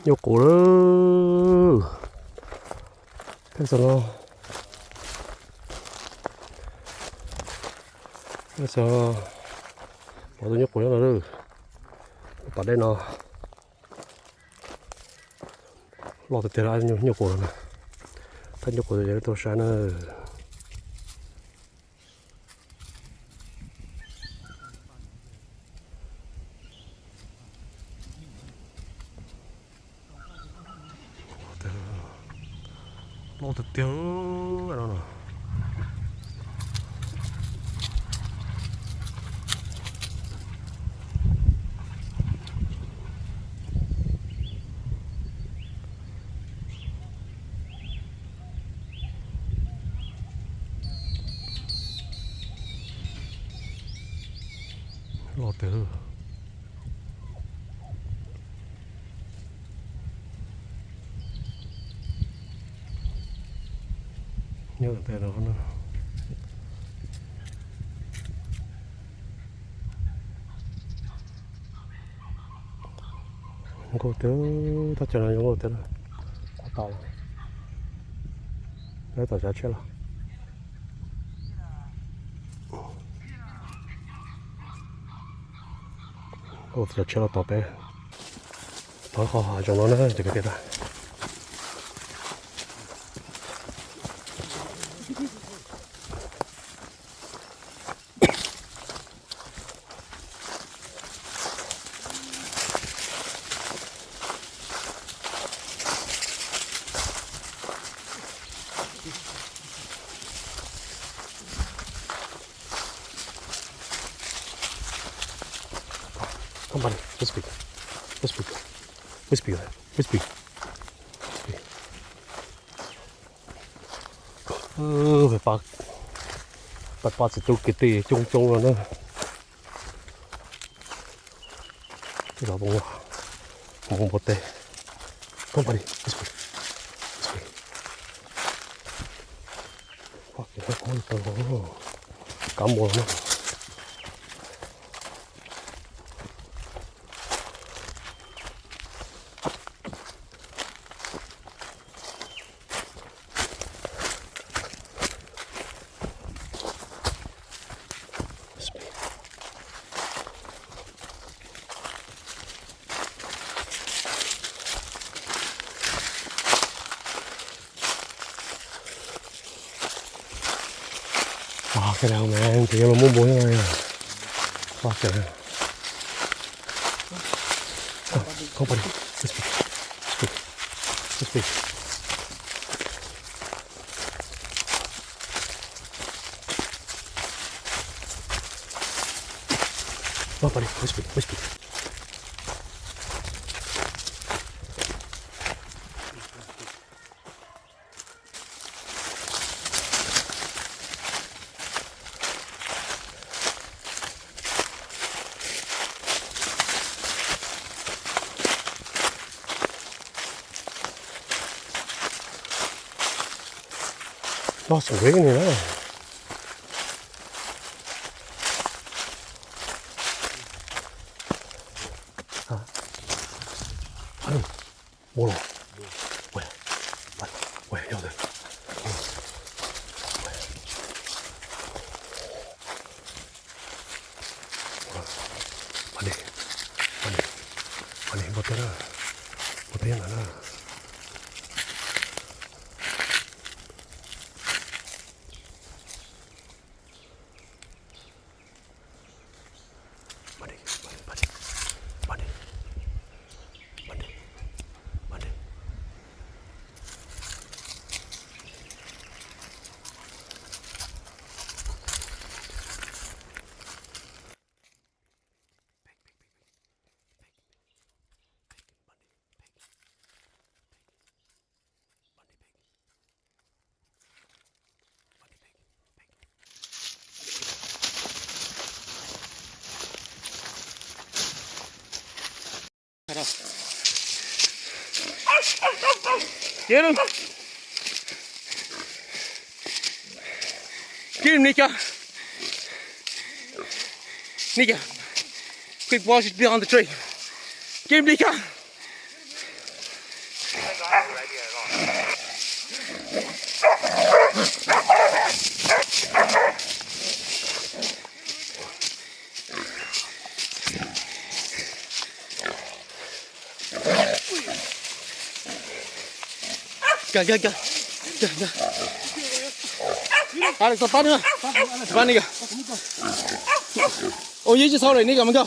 nhục cổ đó thế sao nó thế sao bỏ tôi nhục cổ nó rồi bỏ đây nó lọt từ ra nhục cổ này thay nhục cổ rồi tôi sáng nữa lọt từ tiếng ở đâu nào lọt từ nhớ từ đó nó có tiếng ta chờ nó có tiếng quá to rồi đấy tao chết rồi ồ tao chết rồi tao bé tao khó trong nó nữa cái ta Come on, whisper, whisper, whisper, whisper. Phải bắt sẽ chung cái tì chung chung rồi nữa. Cái đó bông bột tê. Come on, whisper, whisper. Fuck, cái nó cắm bồn nữa. Cái nào mà em chỉ là muốn bố thôi à. Fuck it. Không phải đi. Just speak. Không phải đi. Whisper. Nó sủi cái này đó. Hả? Aduh, bolo. Weh, ya udah. Mane, botnya mana? Get him! Get him, Nika! Nika! Quick, wash it behind the tree. Get him, Nika! kìa. Alex, bắt nữa. Bắt đi kìa. Ôi giết sau này đi kìa mình kìa.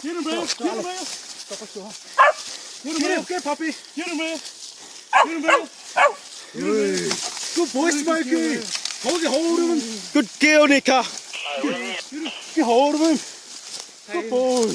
Get him, bro. Get him, bro. Get him, okay, puppy. Get him, bro. Get him, bro. Good boy, Smokey. Hold him. Good girl, Nika. Get hold of him. Good boy.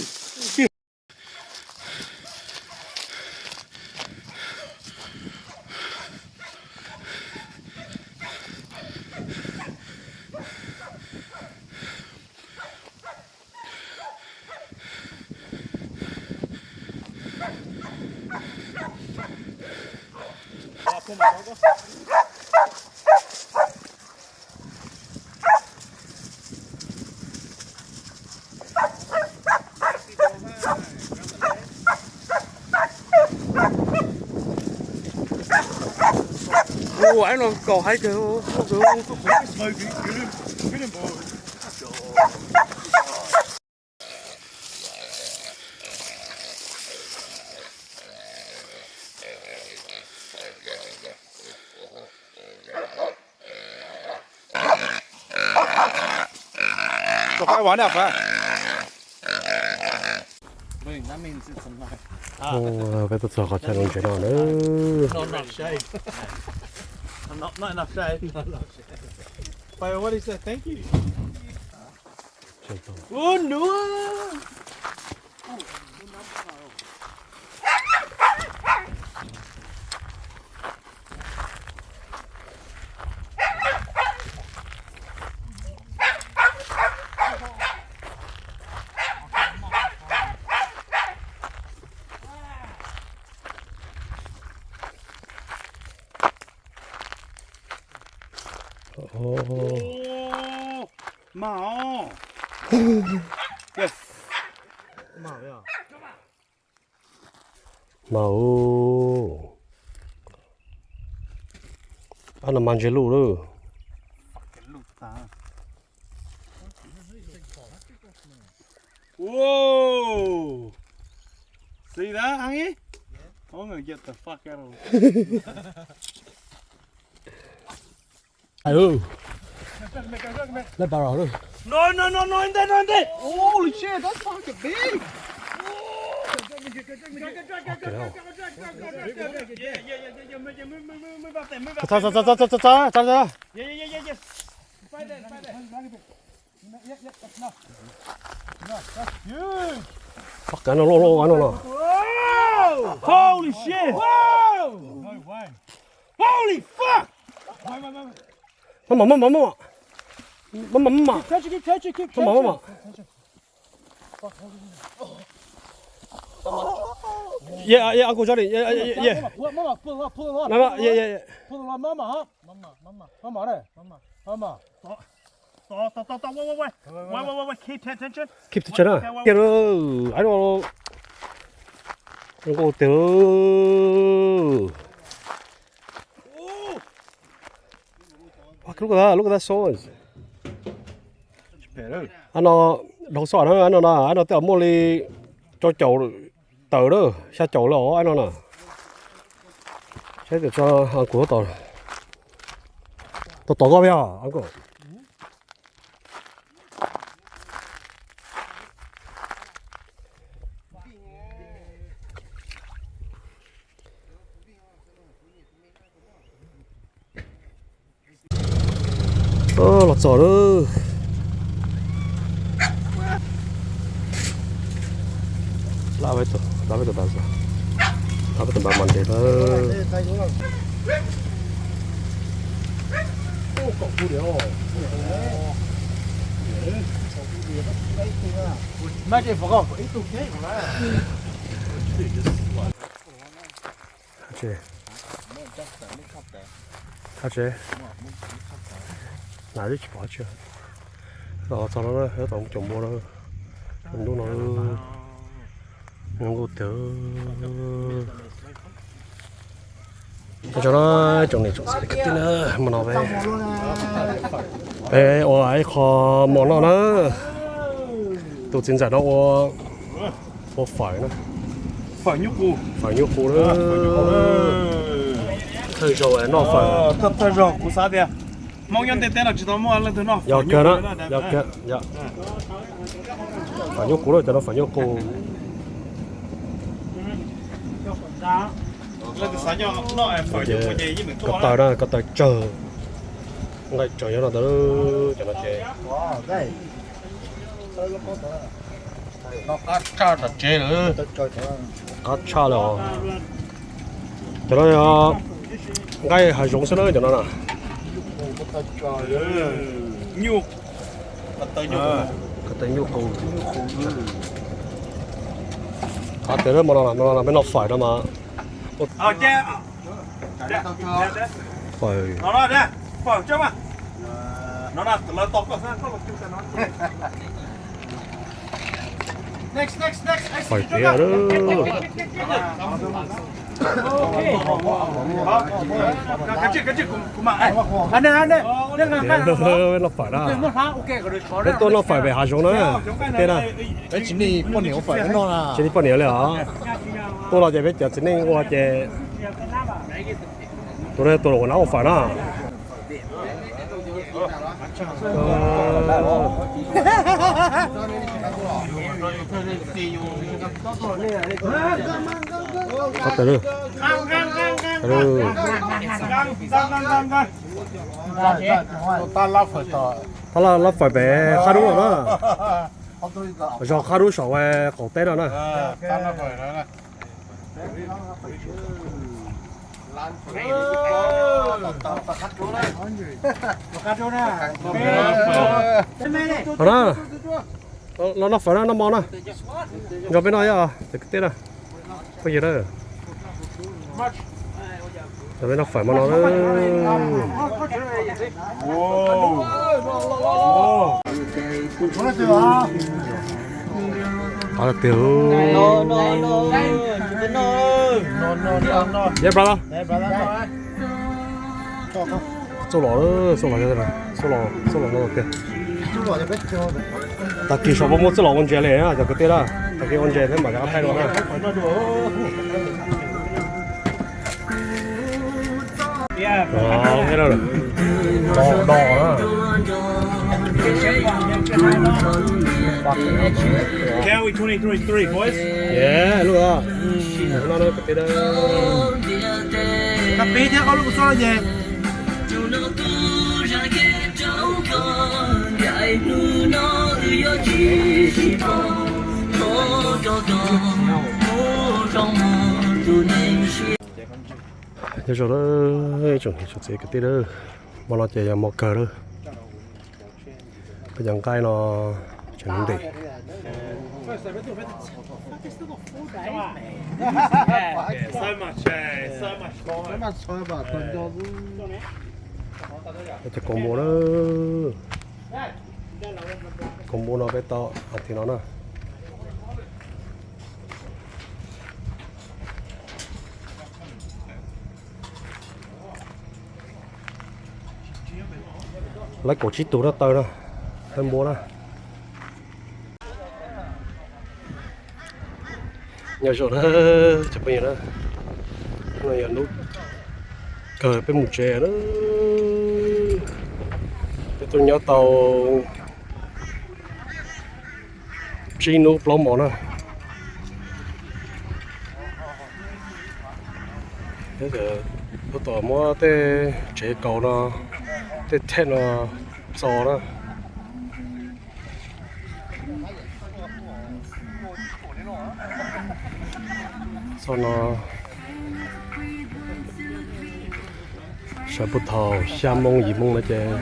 Ồ, anh nó cỏ hay kìa. Có phải玩đẹp à? Wait, that means it's a knife. 왜 또 저거 저런 죄나네. Not enough shade. Not enough shade. Wait, what is that? Thank you. Oh no! Mao. Yes. Mao. 마우. ăn 만질 루르. Whoa! See that, Hangy? I'm gonna get the fuck out of it. 아유. Let barrow luôn. No, in there. Holy shit, that's fucking big. 자. Yeah. Right there. Huge. 밖에 안 올라. Whoa! Holy shit! Whoa! No way. Holy fuck! 맘마. Keep touching. 맘마. 예, 안고 자리. 예. Mama, pull it on. 나가 예. Pull it on, Mama, huh? Mama, there. Mama. Wait. Keep tension. 킵 됐잖아. 깨르. 아이고. 이거 어때요? Look at that size. Nó sọ nó tới mua ly cho chậu tờ đó, xa chậu là anh nè. Thế thì cho ăn của tờ. Tờ có bao nhiêu ăn của? lọt sò đó. Lá với tờ bán sao? Lá với tờ bán mặn thế đó. Mấy cái phở ít tu thế mà. 하지. 나도 좋아져. 나 저러나 해도 좀 뭐라. 운동을 이것도. 저러나 정리 좀 그때는 뭐 나왜? 에, ai khó món nào nữa. Tôi chính giải đó, tôi phải nữa. phải nhúc cù. phải nhúc cù đó thời rồi nó phải Thật rồi cú sao thế? Mong nhân tên là chỉ tao mua lên thứ nó. giờ kia đó giờ kia dạ phải nhúc cù rồi cho nó phải nhúc cù Lên từ sáng nhau nó phải nhúc cù gì mình có tờ đó có tờ chờ ngay chờ cho nó tới cho nó chơi nó cắt cha thật chế nữa. cá cha rồi cho nó ngay hai giống sữa cho nó nè Nhục. Tới nhục. cái tên nhục cù cá tên đó mà nó làm nó phải đó mà Che. phải Nó đây. Phải chứ mà. Nó là tóc rồi sao không chịu nó. Next. phải thế đó Cái chuyện của mạng anh đây nó phải đó cái tôi nó phải về hai giống nữa tên này cái chính này con nhiều phải nó là chỉ đi bao nhiêu rồi hả tôi là chỉ biết giờ chỉ nên qua chỉ tôi là nó phải đó có từ từ ta lao phải tỏ它那phải về khai đúng rồi đó rồi khai đúng sổ về cổ tế rồi nè ta lao phải đó này đó nó phải nó mòn nè rồi bên này à thì cái tên này cái gì đó rồi bên nó phải mà nó có được tiêu yeah brother số lọ cho đây này số lọ nó ok ta kỳ số một số lọ con trẻ này á cho cái tên đó ta kỳ con trẻ thế mà cái thay rồi nè thế đó đỏ đó Kelly 23 boys. yeah lúc đó nó cái tên đó Cà phê theo lúc sao là gì? thế rồi đó chuẩn cái tên đó mà nó chỉ là một cờ đó cái dòng cây nó chẳng đi So much cái combo nó bé to thì nó nè lấy cổ chít tủ nó tơi đó thêm bố đó nhờ chỗ đó chụp bây giờ đó này là nút cờ bên một chè đó tôi nhớ tàu Gino Plomo nè thế giờ tôi tỏ mua cái chế cầu nó cái thẹn nó sò đó sau nó sợ bút thầu xa mông gì mông nữa chứ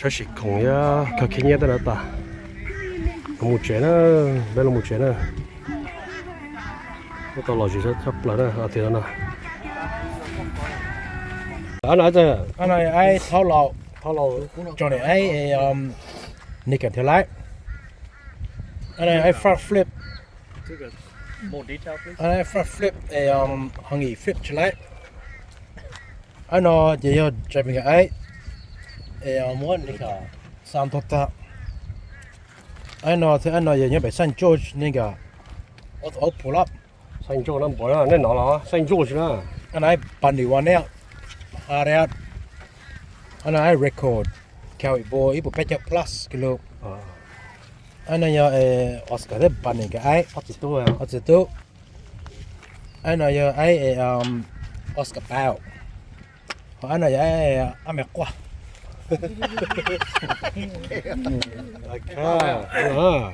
sợ xịt khổng ya cả khi nhớ tới ta một chuyện nữa đây là một chuyện nữa cái tàu lò chỉ rất thấp là đó thì nó anh nói chứ anh này ai tháo lậu cho này ai naked theo lái anh này ai front flip anh này front flip hàng nghỉ flip trở lại anh nó chỉ có driving cái ai muốn đi cả sam tốt ta anh nói thì anh nói giờ nhớ phải Saint George nên cả ở pull up Saint George nó bỏ ra nên nó là Saint George đó anh ấy bàn đi one out area anh ấy record Kelly boy ibu pecah plus kilo anh nói giờ Oscar đấy bàn đi cái ấy bắt chước à ở situ anh nói giờ ấy Oscar bao anh nói giờ ấy anh mẹ quá à